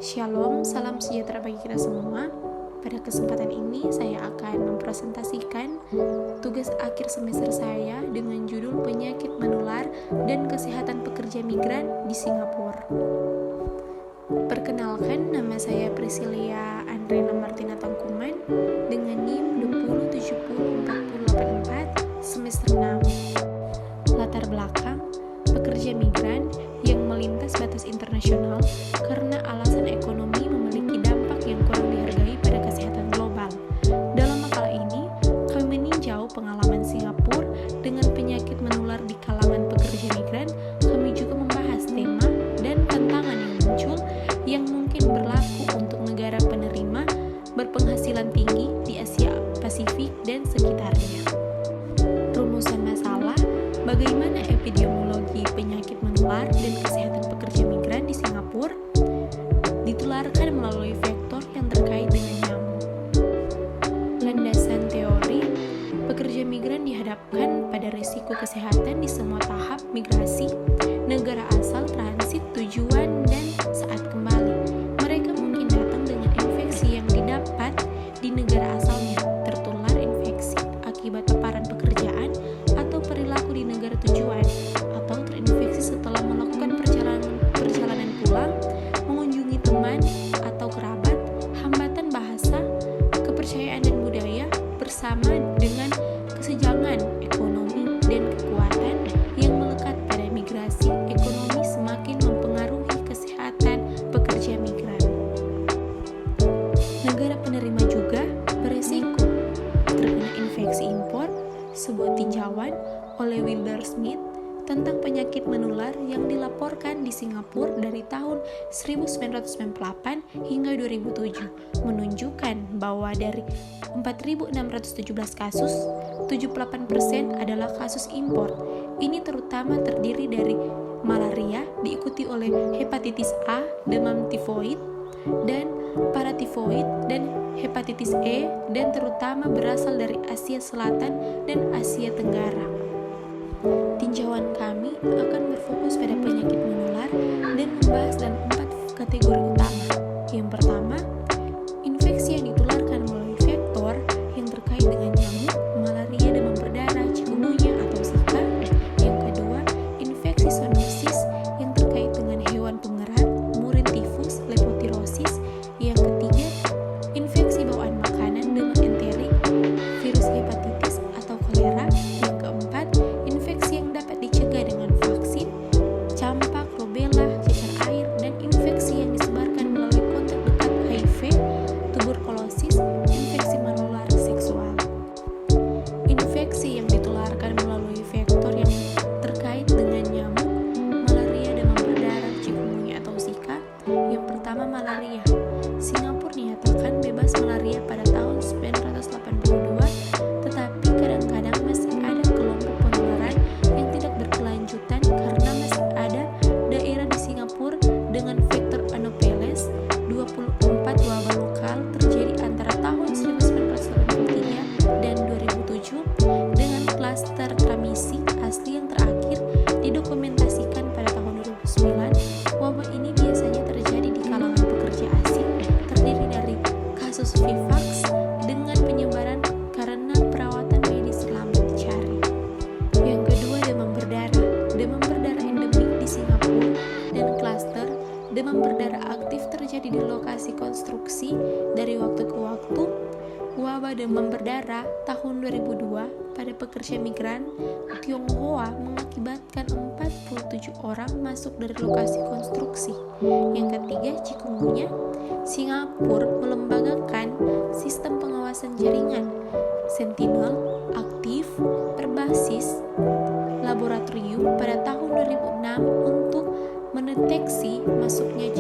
Shalom, salam sejahtera bagi kita semua. Pada kesempatan ini saya akan mempresentasikan tugas akhir semester saya dengan judul Penyakit Menular dan Kesehatan Pekerja Migran di Singapura. Perkenalkan, nama saya Priscilia Andrena Martina Tangkuman dengan NIM 2070484 semester 6. Latar belakang, pekerja migran yang melintas batas internasional karena alasan ekonomi memiliki dampak yang kurang dihargai pada kesehatan global. Dalam makalah ini, kami meninjau pengalaman Singapura dengan penyakit menular di kalangan pekerja migran. Kami juga membahas tema dan tantangan yang muncul yang mungkin berlaku untuk negara penerima berpenghasilan tinggi di Asia Pasifik dan sekitarnya. Rumusan masalah, bagaimana epidemiologi penyakit menular dan kesehatan pekerja migran di Singapura ditularkan melalui vektor yang terkait dengan nyamuk. Landasan teori, pekerja migran dihadapkan pada risiko kesehatan di semua tahap migrasi, negara asal, transit, tujuan, dan saat kembali. Mereka mungkin datang dengan infeksi yang didapat di negara asalnya, tertular infeksi akibat paparan pekerjaan atau perilaku di negara tujuan, atau terinfeksi setelah melakukan perjalanan pulang, mengunjungi teman atau kerabat, hambatan bahasa, kepercayaan dan budaya, bersama dengan kesenjangan ekonomi dan kekuatan yang melekat pada migrasi ekonomi semakin mempengaruhi kesehatan pekerja migran. Negara penerima juga beresiko terkena infeksi impor. Sebuah tinjauan oleh Wilder Smith tentang penyakit menular yang dilaporkan di Singapura dari tahun 1998 hingga 2007 menunjukkan bahwa dari 4.617 kasus, 78% adalah kasus impor. Ini terutama terdiri dari malaria, diikuti oleh hepatitis A, demam tifoid, dan paratifoid, dan hepatitis E, dan terutama berasal dari Asia Selatan dan Asia Tenggara. Tinjauan kami akan berfokus pada penyakit menular dan membahas dalam 4 kategori utama. Yang pertama, infeksi yang ditularkan melalui vektor yang terkait dengan nyamuk, malaria, demam berdarah, chikungunya atau Zika. Yang kedua, infeksi zoonosis yang terkait dengan hewan pengerat, murin tifus, leptospirosis. Yang ketiga, infeksi bawaan makanan, demam enterik, virus hepatitis atau kolera. Yang keempat, infeksi yang dapat dicegah dengan vaksin, campak, rubella, cacar air, dan infeksi yang disebarkan melalui kontak dekat HIV, tuberkulosis, infeksi menular seksual. Infeksi yang ditularkan melalui vektor yang terkait dengan nyamuk, malaria, demam berdarah, chikungunya atau Zika. Yang pertama, malaria. Singapura dinyatakan bebas malaria pada tahun 1982, tetapi kadang-kadang masih ada kelompok penularan yang tidak berkelanjutan karena masih ada daerah di Singapura dengan vektor Anopheles. 24 wabah lokal terjadi antara tahun 1983 dan 2007 dengan klaster transmisi asli yang terakhir didokumentasikan pada tahun 2009. Wabah ini biasanya terjadi di kalangan pekerja asing, terdiri dari kasus Vivax dengan penyebaran karena perawatan medis lama dicari. Yang kedua, demam berdarah. Demam berdarah endemik di Singapura dan klaster demam berdarah aktif terjadi di lokasi konstruksi dari waktu ke waktu. Wabah demam berdarah tahun 2002 pada pekerja migran Tionghoa mengakibatkan 47 orang masuk dari lokasi konstruksi. Yang ketiga, chikungunya. Singapura melembagakan sistem pengawasan jaringan Sentinel aktif berbasis laboratorium pada tahun 2006 untuk mendeteksi masuknya